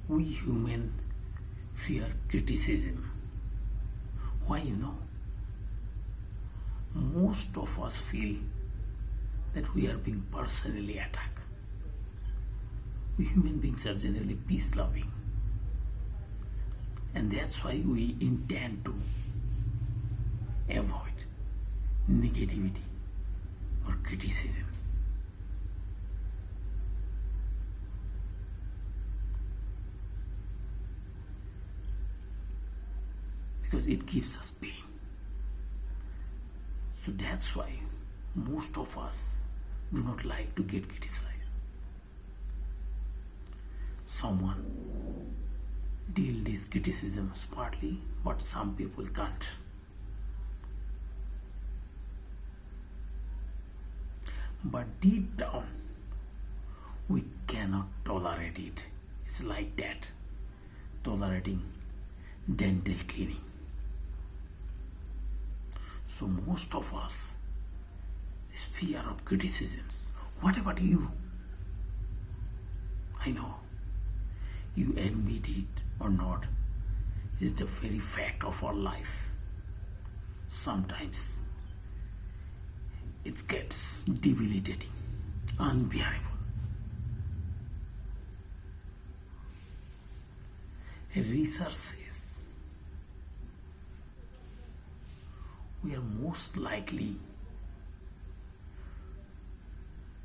We human fear criticism. Why, most of us feel that we are being personally attacked. We human beings are generally peace loving, and that's why we intend to avoid negativity or criticisms. Because it gives us pain. So that's why most of us do not like to get criticized. Someone deal these criticisms smartly, but some people can't. But deep down, we cannot tolerate it. It's like that, tolerating dental cleaning. So most of us is fear of criticisms. What about you? I know you admit it or not is the very fact of our life. Sometimes it gets debilitating, unbearable. Research says we are most likely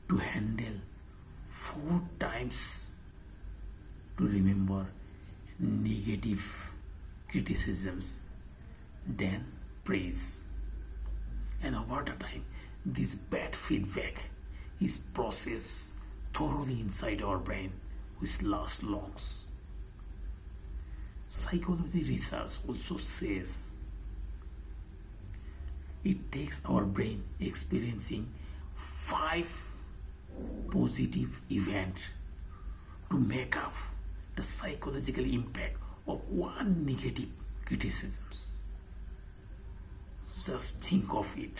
to handle 4 times to remember negative criticisms than praise. And over the time, this bad feedback is processed thoroughly inside our brain, which lasts long. Psychology research also says it takes our brain experiencing 5 positive events to make up the psychological impact of 1 negative criticism. Just think of it.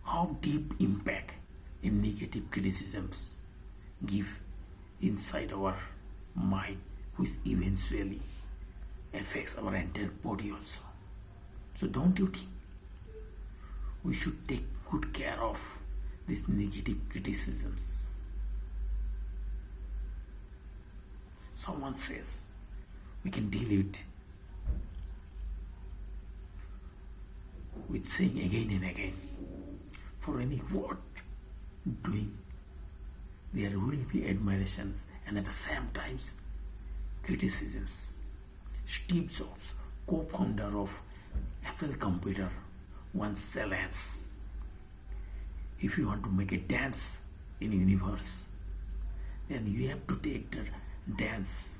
How deep impact in negative criticisms give inside our mind, which eventually affects our entire body also. So don't you think we should take good care of these negative criticisms? Someone says we can deal with saying again and again, for any word doing, there will be admirations and at the same times criticisms. Steve Jobs, co-founder of Apple Computer, once said, if you want to make a dance in universe, then you have to take the dance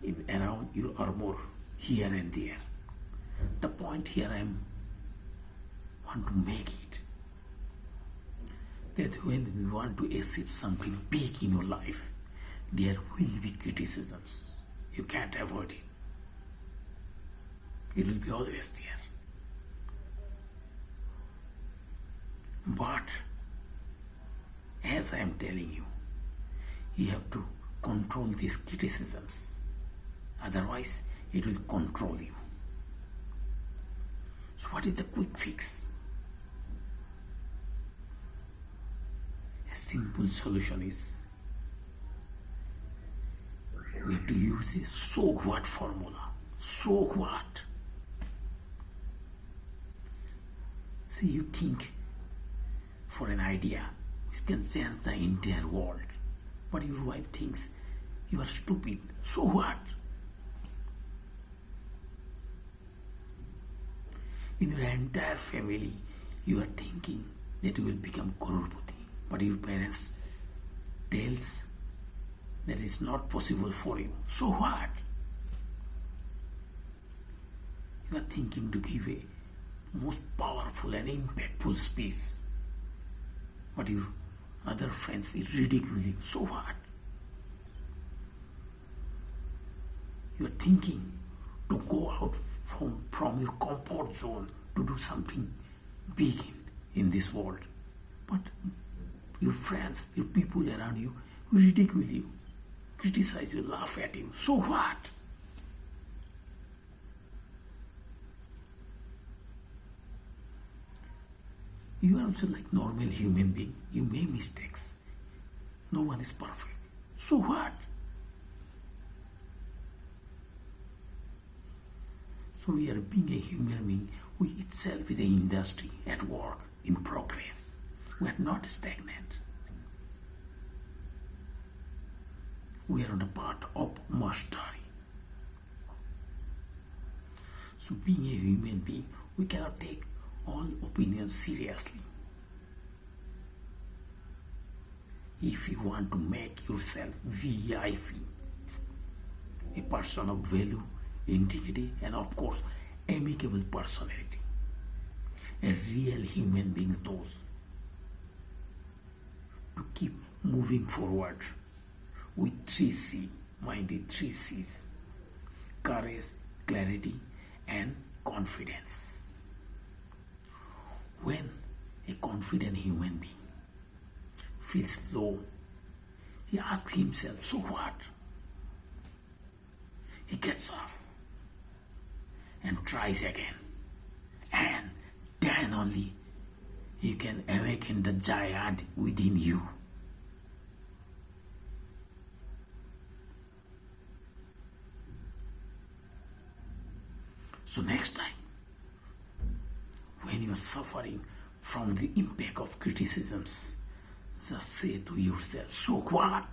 in around your armor here and there. The point here I want to make it that when we want to achieve something big in your life, there will be criticisms. You can't avoid it. It will be always there. But as I am telling you have to control these criticisms. Otherwise, it will control you. So what is the quick fix? A simple solution is we have to use a so what formula. So what? See, you think for an idea which can change the entire world, but your wife thinks you are stupid. So what? In your entire family, you are thinking that you will become crorepati, but your parents tells that it's not possible for you. So what? You are thinking to give a most powerful and impactful speech, but your other friends ridicule you. So what? You are thinking to go out from your comfort zone to do something big in this world, but your friends, your people around you ridicule you, criticize you, laugh at you. So what? You are also like normal human being. You make mistakes. No one is perfect. So what? So we are being a human being. We itself is an industry at work, in progress. We are not stagnant. We are on a path of mastery. So being a human being, we cannot take all opinions seriously. If you want to make yourself VIP, a person of value, integrity, and of course, amicable personality, a real human being knows to keep moving forward with 3C, minded 3Cs: courage, clarity, and confidence. When a confident human being feels low, he asks himself, so what? He gets up and tries again. And then only you can awaken the giant within you. So next time, when you are suffering from the impact of criticisms, just say to yourself, so what?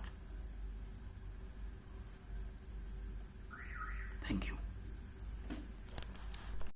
Thank you.